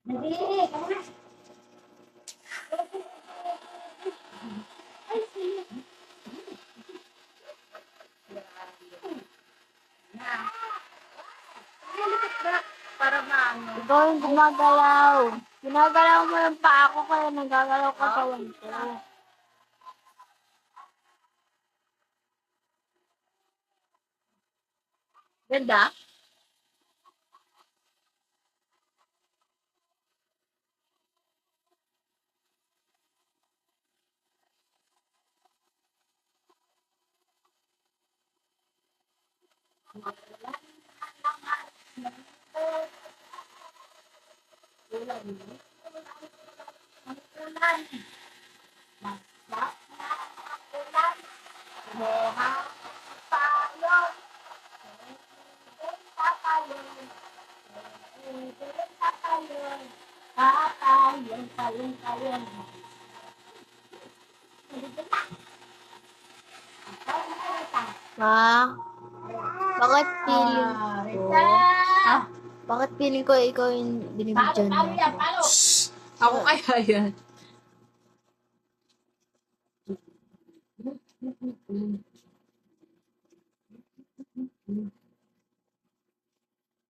Nadiri, kamu na. Ay, sige. Para maano. Ikaw yung gumagalaw. Ginagalaw mo yung paa ko kaya nagagalaw katawan ko. Ganda? Ma, bakit feeling ko? Rita! Bakit feeling ko ikaw yung binibidyan Palo mo? yan, palo! Ako kaya yan.